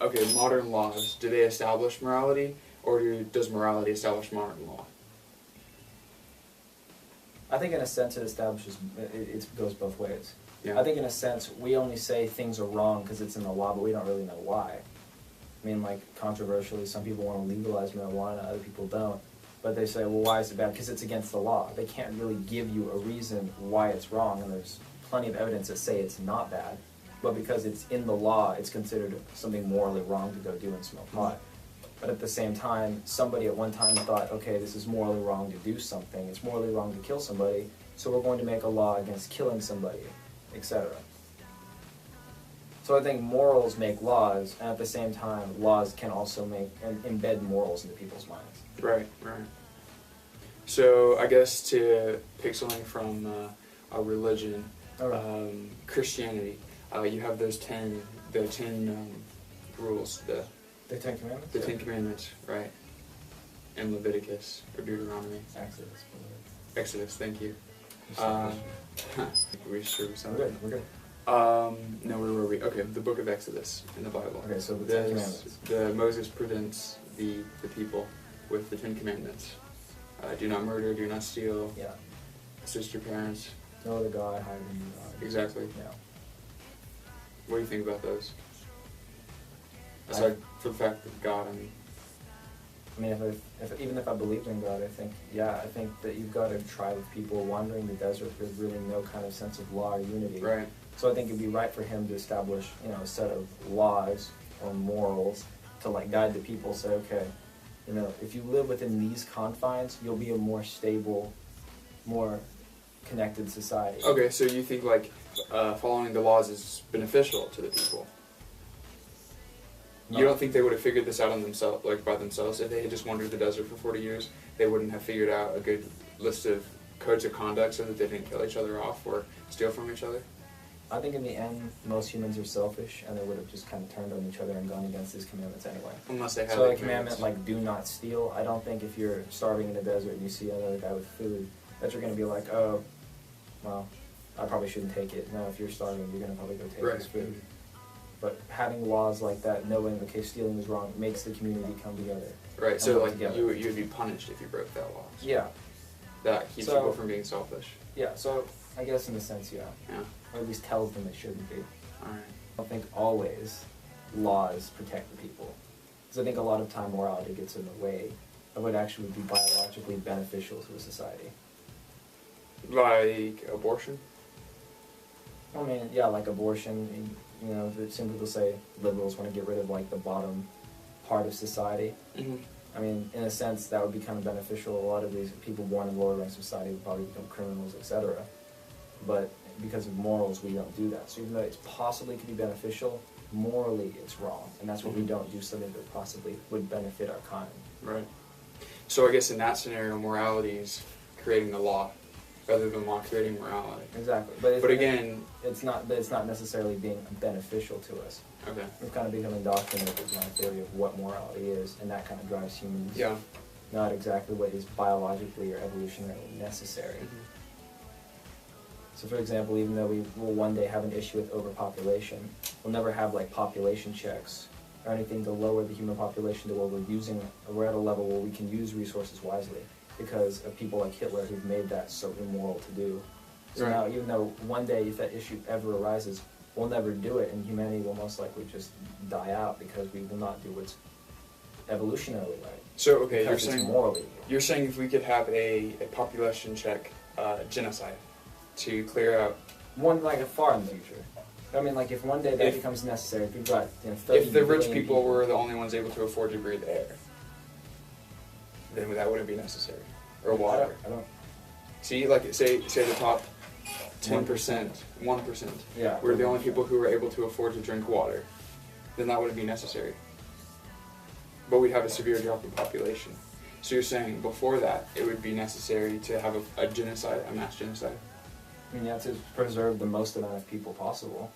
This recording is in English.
okay, modern laws, do they establish morality, or does morality establish modern law? I think in a sense it establishes, it goes both ways. Yeah. I think in a sense we only say things are wrong because it's in the law, but we don't really know why. I mean, like, controversially, some people want to legalize marijuana, other people don't. But they say, well, why is it bad? Because it's against the law. They can't really give you a reason why it's wrong, and there's plenty of evidence that say it's not bad. But because it's in the law, it's considered something morally wrong to go do and smoke pot. But at the same time, somebody at one time thought, okay, this is morally wrong to do something. It's morally wrong to kill somebody, so we're going to make a law against killing somebody, etc. So I think morals make laws, and at the same time, laws can also make and embed morals into people's minds. Right, right. So I guess to pick something from a religion, Christianity, you have those 10 rules, the Ten Commandments? The Ten Commandments, right? And Leviticus, or Deuteronomy. Exodus, thank you. We're sure we're good. No, where were we? Okay, the book of Exodus in the Bible. Okay, so the Ten Commandments. Moses presents the people with the Ten Commandments. Do not murder, do not steal. Yeah. Assist your parents. No other God higher than you. Exactly. Yeah. What do you think about those? Aside from the fact that God, I mean, even if I believed in God, I think that you've got a tribe of people wandering the desert with really no kind of sense of law or unity. right? So I think it'd be right for him to establish, a set of laws or morals to guide the people. Say, okay, if you live within these confines, you'll be a more stable, more connected society. Okay, so you think following the laws is beneficial to the people? No. You don't think they would have figured this out on themselves, by themselves? If they had just wandered the desert for 40 years, they wouldn't have figured out a good list of codes of conduct so that they didn't kill each other off or steal from each other? I think in the end, most humans are selfish, and they would have just kind of turned on each other and gone against these commandments anyway. Unless they had So a commandment like do not steal, I don't think if you're starving in the desert and you see another guy with food, that you're going to be like, oh, well, I probably shouldn't take it. No, if you're starving, you're going to probably go take his food. But having laws like that, knowing, okay, stealing is wrong, makes the community come together. Right, so you would be punished if you broke that law. Yeah. That keeps people from being selfish. Yeah, so I guess in a sense, yeah. Yeah. Or at least tells them they shouldn't be. Alright. I don't think always laws protect the people. Because I think a lot of time morality gets in the way of what actually would be biologically beneficial to a society. Like abortion? I mean, yeah, like abortion. Some people say liberals want to get rid of the bottom part of society. Mm-hmm. I mean, in a sense, that would be kind of beneficial. A lot of these people born in lower ranks of society would probably become criminals, etc. But because of morals, we don't do that. So even though it's possibly could be beneficial, morally it's wrong. And that's why we don't do something that possibly would benefit our kind. Right. So I guess in that scenario, morality is creating the law, rather than law creating morality. Exactly. But again, it's not necessarily being beneficial to us. Okay. We've kind of become indoctrinated with my theory of what morality is, and that kind of drives humans. Yeah. Not exactly what is biologically or evolutionarily necessary. Mm-hmm. So for example, even though we will one day have an issue with overpopulation, we'll never have population checks or anything to lower the human population to where we're at a level where we can use resources wisely because of people like Hitler who've made that so immoral to do. So now, even though one day if that issue ever arises, we'll never do it, and humanity will most likely just die out because we will not do what's evolutionarily right. So okay, you're saying if we could have a population check, genocide, to clear out far in the future. I mean, if one day that becomes necessary, if we've got 30 if the rich billion people were the only ones able to afford to breathe air, then that wouldn't be necessary, or water. I don't. See, say the top 10%, 1%. Yeah. We're the only people who were able to afford to drink water. Then that wouldn't be necessary. But we'd have a severe drop in population. So you're saying before that, it would be necessary to have a genocide, a mass genocide? I mean, you have to preserve the most amount of people possible.